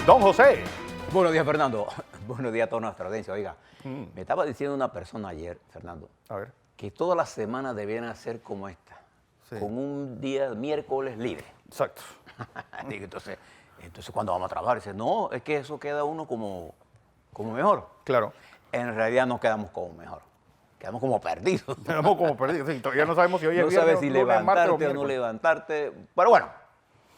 Don José. Buenos días, Fernando. Buenos días a toda nuestra audiencia. Oiga, me estaba diciendo una persona ayer, Fernando, A ver. que todas las semanas debieran ser como esta, Sí. con un día miércoles libre. Exacto. Digo, entonces, ¿cuándo vamos a trabajar? Dice, no, es que eso queda uno como mejor. Claro. En realidad no quedamos como mejor, quedamos como perdidos. Tenemos como perdidos. Sí, todavía no sabemos si hoy es No viernes, sabes si lunes, martes levantarte o no miércoles. levantarte. Pero bueno,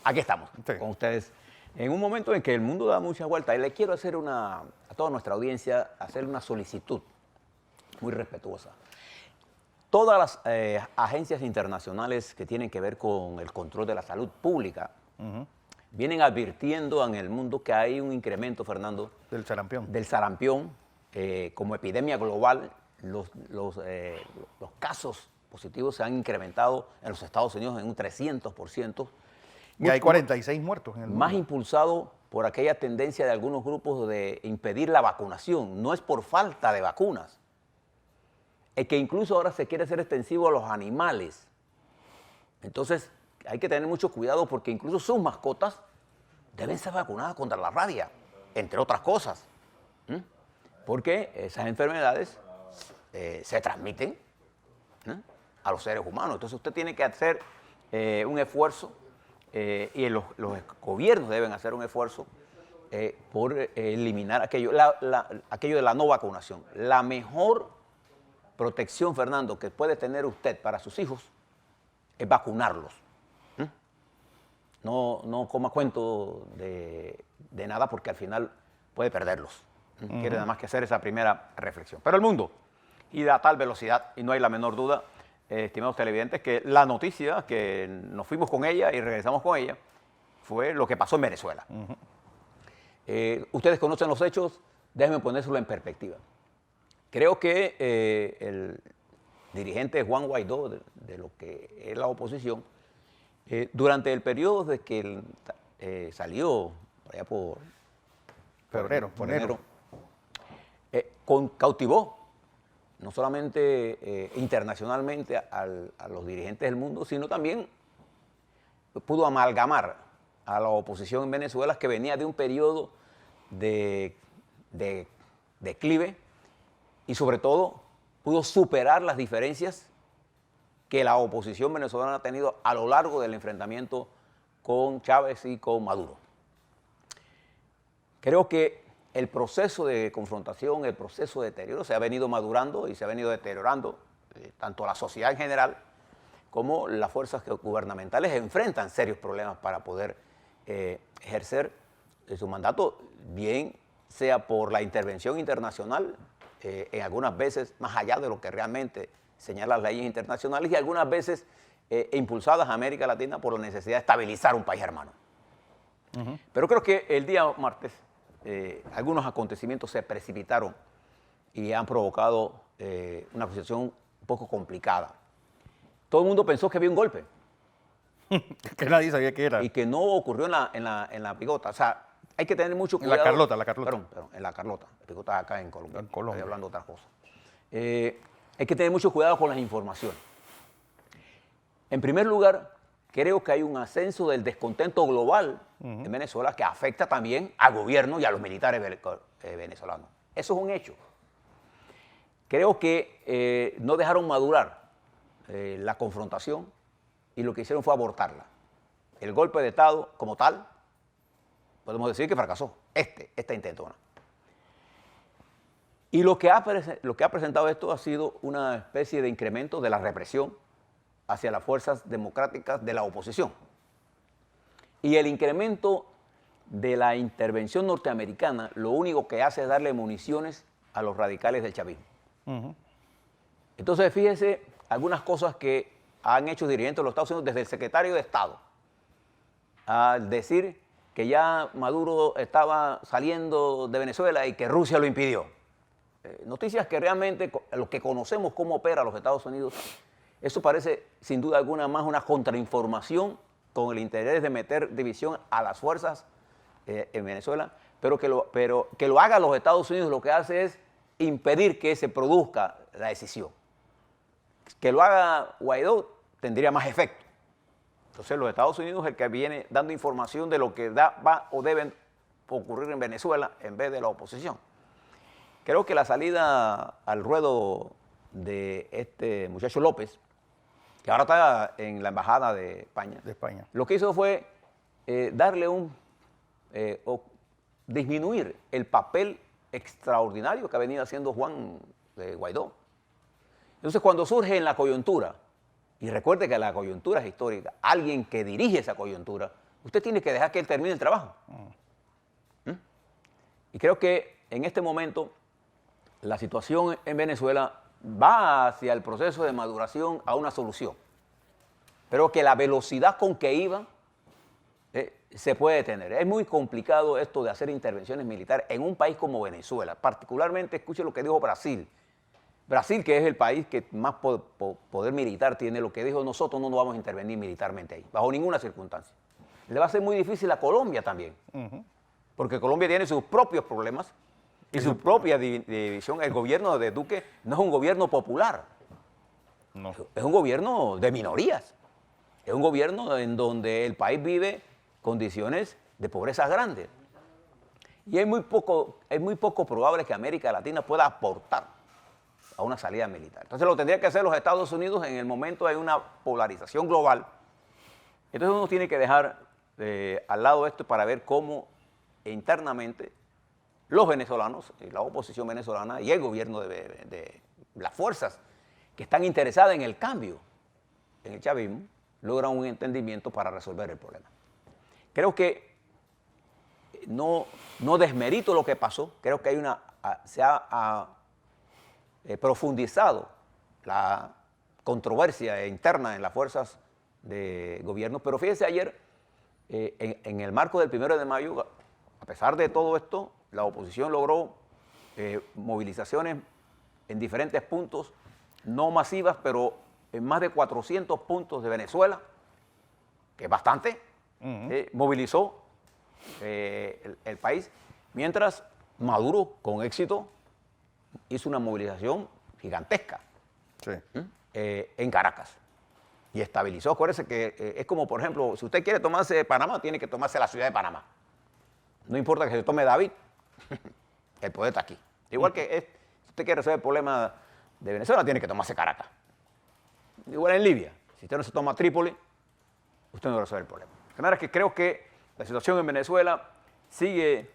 aquí estamos Sí. con ustedes. En un momento en que el mundo da muchas vueltas, y le quiero hacer a toda nuestra audiencia, hacer una solicitud muy respetuosa. Todas las agencias internacionales que tienen que ver con el control de la salud pública vienen advirtiendo en el mundo que hay un incremento, Fernando, Del sarampión. del sarampión como epidemia global. Los casos positivos se han incrementado en los Estados Unidos en un 300%. Y hay 46 muertos en el mundo. Más impulsado por aquella tendencia de algunos grupos de impedir la vacunación. No es por falta de vacunas. Es que incluso ahora se quiere hacer extensivo a los animales. Entonces hay que tener mucho cuidado porque incluso sus mascotas deben ser vacunadas contra la rabia, entre otras cosas. Porque esas enfermedades se transmiten a los seres humanos. Entonces usted tiene que hacer un esfuerzo y los gobiernos deben hacer un esfuerzo por eliminar aquello de la no vacunación. La mejor protección, Fernando, que puede tener usted para sus hijos es vacunarlos. No coma cuento de nada porque al final puede perderlos. Quiere nada más que hacer esa primera reflexión. Pero el mundo ida a tal velocidad, y no hay la menor duda, estimados televidentes, que la noticia que nos fuimos con ella y regresamos con ella fue lo que pasó en Venezuela. Ustedes conocen los hechos, déjenme ponérselo en perspectiva. Creo que el dirigente Juan Guaidó, de lo que es la oposición, durante el periodo de que salió allá por enero, cautivó no solamente internacionalmente a los dirigentes del mundo, sino también pudo amalgamar a la oposición en Venezuela, que venía de un periodo de declive, y sobre todo pudo superar las diferencias que la oposición venezolana ha tenido a lo largo del enfrentamiento con Chávez y con Maduro. Creo que el proceso de confrontación, el proceso de deterioro se ha venido madurando y se ha venido deteriorando, tanto la sociedad en general como las fuerzas gubernamentales enfrentan serios problemas para poder ejercer su mandato, bien sea por la intervención internacional, en algunas veces más allá de lo que realmente señalan las leyes internacionales, y algunas veces impulsadas a América Latina por la necesidad de estabilizar un país hermano. Pero creo que el día martes algunos acontecimientos se precipitaron y han provocado una situación un poco complicada. Todo el mundo pensó que había un golpe. Que nadie sabía qué era. Y que no ocurrió en la Pigota. O sea, hay que tener mucho cuidado. En la Carlota. Perdón, en la Carlota. La Pigota acá en Colombia. En Colombia. Estoy hablando de otra cosa. Hay que tener mucho cuidado con las informaciones. En primer lugar, creo que hay un ascenso del descontento global en Venezuela que afecta también al gobierno y a los militares venezolanos. Eso es un hecho. Creo que no dejaron madurar la confrontación y lo que hicieron fue abortarla. El golpe de Estado como tal, podemos decir que fracasó, esta intentona. Y lo que ha presentado esto ha sido una especie de incremento de la represión hacia las fuerzas democráticas de la oposición. Y el incremento de la intervención norteamericana lo único que hace es darle municiones a los radicales del chavismo. Entonces, fíjese algunas cosas que han hecho dirigentes de los Estados Unidos, desde el secretario de Estado, al decir que ya Maduro estaba saliendo de Venezuela y que Rusia lo impidió. Noticias que realmente, los que conocemos cómo opera los Estados Unidos, eso parece sin duda alguna más una contrainformación con el interés de meter división a las fuerzas en Venezuela, pero que lo haga los Estados Unidos lo que hace es impedir que se produzca la decisión. Que lo haga Guaidó tendría más efecto. Entonces los Estados Unidos es el que viene dando información de lo que va o deben ocurrir en Venezuela en vez de la oposición. Creo que la salida al ruedo de este muchacho López, que ahora está en la embajada de España, lo que hizo fue darle o disminuir el papel extraordinario que ha venido haciendo Juan Guaidó. Entonces, cuando surge en la coyuntura, y recuerde que la coyuntura es histórica, alguien que dirige esa coyuntura, usted tiene que dejar que él termine el trabajo. Y creo que en este momento la situación en Venezuela va hacia el proceso de maduración a una solución. Pero que la velocidad con que iba se puede detener. Es muy complicado esto de hacer intervenciones militares en un país como Venezuela. Particularmente, escuche lo que dijo Brasil. Brasil, que es el país que más poder militar tiene, lo que dijo: nosotros no nos vamos a intervenir militarmente ahí, bajo ninguna circunstancia. Le va a ser muy difícil a Colombia también, porque Colombia tiene sus propios problemas y su propia división. El gobierno de Duque no es un gobierno popular, no. Es un gobierno de minorías, es un gobierno en donde el país vive condiciones de pobreza grandes. Y es muy poco probable que América Latina pueda aportar a una salida militar. Entonces lo tendría que hacer los Estados Unidos en el momento de una polarización global. Entonces uno tiene que dejar al lado esto para ver cómo internamente los venezolanos, la oposición venezolana y el gobierno de las fuerzas que están interesadas en el cambio, en el chavismo, logran un entendimiento para resolver el problema. Creo que no desmerito lo que pasó, creo que se ha profundizado la controversia interna en las fuerzas de gobierno, pero fíjese, ayer, en el marco del 1 de mayo, a pesar de todo esto, la oposición logró movilizaciones en diferentes puntos, no masivas, pero en más de 400 puntos de Venezuela, que es bastante, movilizó el país, mientras Maduro, con éxito, hizo una movilización gigantesca en Caracas y estabilizó. Acuérdese que es como, por ejemplo, si usted quiere tomarse Panamá, tiene que tomarse la ciudad de Panamá. No importa que se tome David, el poder está aquí. Igual que si usted quiere resolver el problema de Venezuela, tiene que tomarse Caracas. Igual en Libia, si usted no se toma Trípoli, usted no resuelve el problema. De manera que creo que la situación en Venezuela sigue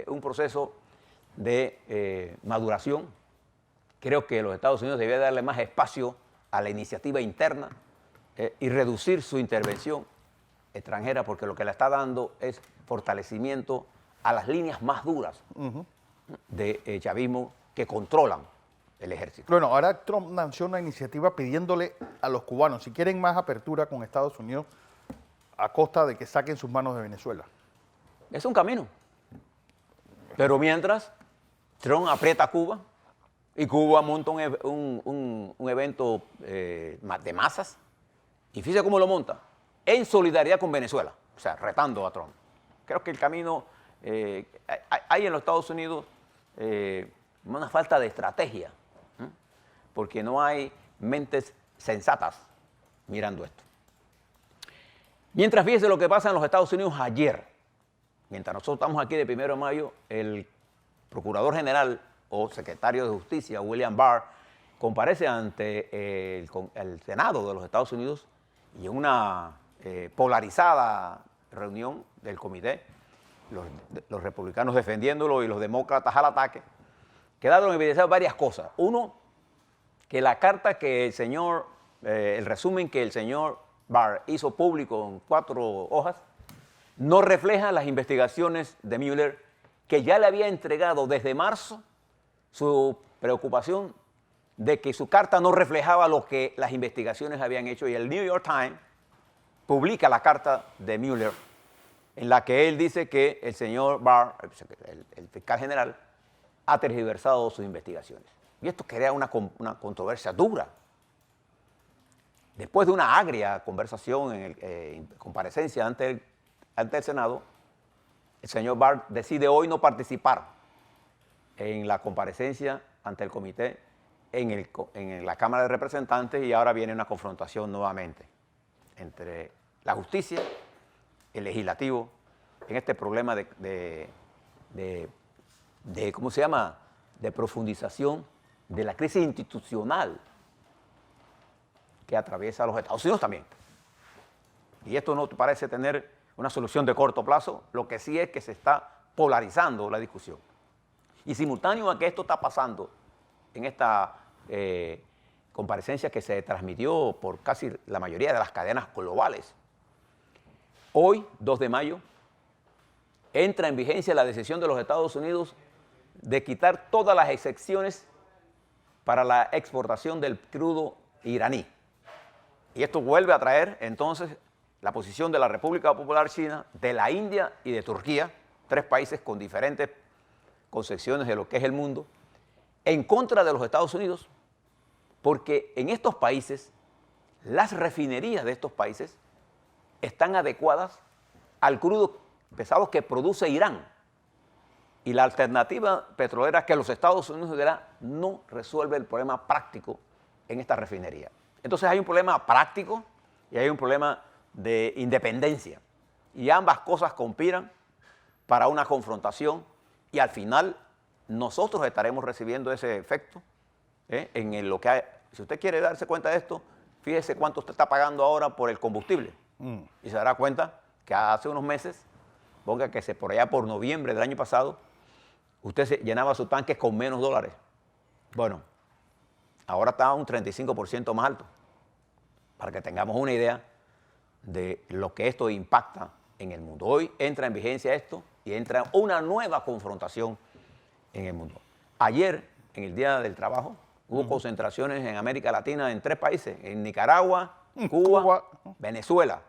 un proceso de maduración. Creo que los Estados Unidos debían darle más espacio a la iniciativa interna y reducir su intervención extranjera, porque lo que le está dando es fortalecimiento a las líneas más duras de chavismo que controlan el ejército. Bueno, ahora Trump lanzó una iniciativa pidiéndole a los cubanos si quieren más apertura con Estados Unidos a costa de que saquen sus manos de Venezuela. Es un camino. Pero mientras Trump aprieta a Cuba y Cuba monta un evento de masas, y fíjese cómo lo monta, en solidaridad con Venezuela, o sea, retando a Trump. Creo que el camino, hay en los Estados Unidos una falta de estrategia, porque no hay mentes sensatas mirando esto. Mientras fíjese lo que pasa en los Estados Unidos ayer, mientras nosotros estamos aquí de 1 de mayo, el procurador general o secretario de Justicia, William Barr, comparece ante el Senado de los Estados Unidos y en una polarizada reunión del comité, los republicanos defendiéndolo y los demócratas al ataque, quedaron evidenciadas varias cosas. Uno, que la carta que el resumen que el señor Barr hizo público en 4 hojas, no refleja las investigaciones de Mueller, que ya le había entregado desde marzo su preocupación de que su carta no reflejaba lo que las investigaciones habían hecho, y el New York Times publica la carta de Mueller en la que él dice que el señor Barr, el fiscal general, ha tergiversado sus investigaciones. Y esto crea una controversia dura. Después de una agria conversación en comparecencia ante el Senado, el señor Barr decide hoy no participar en la comparecencia ante el comité en la Cámara de Representantes, y ahora viene una confrontación nuevamente entre la justicia, el legislativo en este problema ¿cómo se llama?, de profundización de la crisis institucional que atraviesa a los Estados Unidos también. Y esto no parece tener una solución de corto plazo, lo que sí es que se está polarizando la discusión. Y simultáneo a que esto está pasando en esta comparecencia que se transmitió por casi la mayoría de las cadenas globales, hoy, 2 de mayo, entra en vigencia la decisión de los Estados Unidos de quitar todas las excepciones para la exportación del crudo iraní. Y esto vuelve a traer entonces la posición de la República Popular China, de la India y de Turquía, 3 países con diferentes concepciones de lo que es el mundo, en contra de los Estados Unidos, porque en estos países, las refinerías de estos países están adecuadas al crudo pesado que produce Irán. Y la alternativa petrolera que los Estados Unidos dará no resuelve el problema práctico en esta refinería. Entonces hay un problema práctico y hay un problema de independencia. Y ambas cosas conspiran para una confrontación y al final nosotros estaremos recibiendo ese efecto en lo que hay. Si usted quiere darse cuenta de esto, fíjese cuánto usted está pagando ahora por el combustible. Y se dará cuenta que hace unos meses, ponga que por allá por noviembre del año pasado, usted se llenaba sus tanques con menos dólares. Bueno, ahora está un 35% más alto, para que tengamos una idea de lo que esto impacta en el mundo. Hoy entra en vigencia esto y entra una nueva confrontación en el mundo. Ayer, en el Día del Trabajo, hubo concentraciones en América Latina en 3 países, en Nicaragua, Cuba, Venezuela.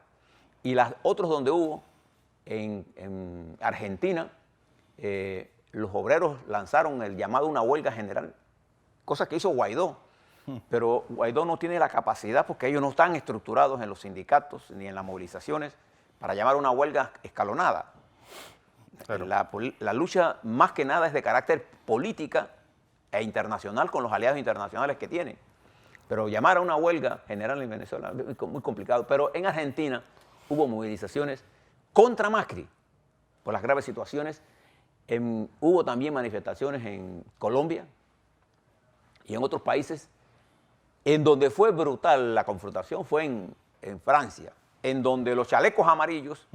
Y las otros donde hubo, en Argentina, los obreros lanzaron el llamado a una huelga general, cosa que hizo Guaidó. Pero Guaidó no tiene la capacidad porque ellos no están estructurados en los sindicatos ni en las movilizaciones para llamar a una huelga escalonada. Claro. La lucha más que nada es de carácter política e internacional con los aliados internacionales que tiene. Pero llamar a una huelga general en Venezuela es muy complicado. Pero en Argentina hubo movilizaciones contra Macri por las graves situaciones. Hubo también manifestaciones en Colombia y en otros países. En donde fue brutal la confrontación fue en Francia, en donde los chalecos amarillos,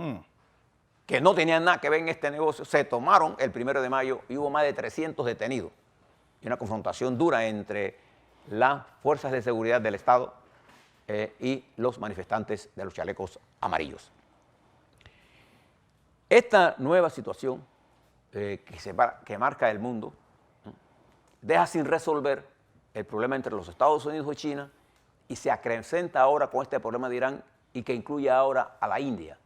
que no tenían nada que ver en este negocio, se tomaron el 1 de mayo y hubo más de 300 detenidos. Y una confrontación dura entre las fuerzas de seguridad del Estado y los manifestantes de los chalecos amarillos. Esta nueva situación que marca el mundo deja sin resolver el problema entre los Estados Unidos y China y se acrecenta ahora con este problema de Irán y que incluye ahora a la India.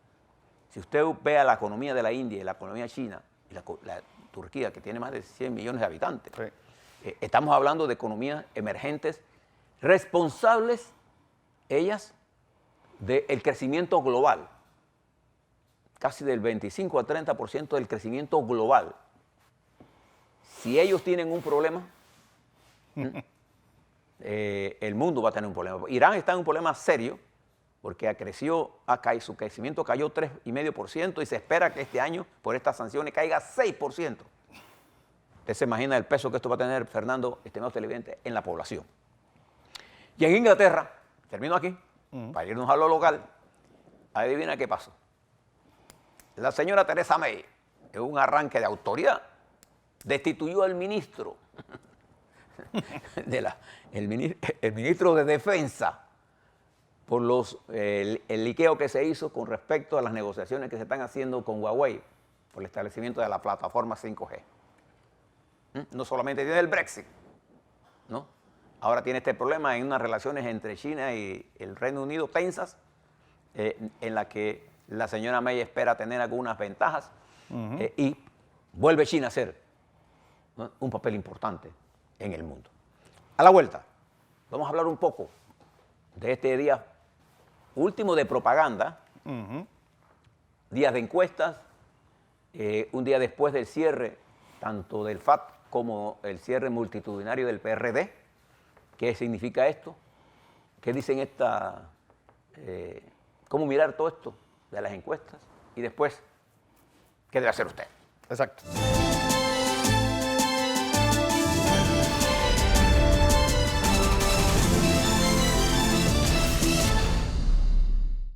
Si usted ve a la economía de la India y la economía china y la Turquía, que tiene más de 100 millones de habitantes, estamos hablando de economías emergentes responsables, ellas, del crecimiento global, casi del 25 a 30% del crecimiento global. Si ellos tienen un problema, el mundo va a tener un problema. Irán está en un problema serio porque su crecimiento cayó 3,5% y se espera que este año, por estas sanciones, caiga 6%. Usted se imagina el peso que esto va a tener, Fernando, estimado televidente, en la población. Y en Inglaterra, termino aquí, para irnos a lo local, adivina qué pasó. La señora Theresa May, en un arranque de autoridad, destituyó al ministro el ministro de Defensa por el liqueo que se hizo con respecto a las negociaciones que se están haciendo con Huawei por el establecimiento de la plataforma 5G. No solamente tiene el Brexit, ¿no? Ahora tiene este problema en unas relaciones entre China y el Reino Unido tensas, en la que la señora May espera tener algunas ventajas y vuelve China a ser, ¿no?, un papel importante en el mundo. A la vuelta, vamos a hablar un poco de este día último de propaganda, días de encuestas, un día después del cierre tanto del FAT como el cierre multitudinario del PRD. ¿Qué significa esto? ¿Qué dicen cómo mirar todo esto de las encuestas? Y después ¿qué debe hacer usted? Exacto.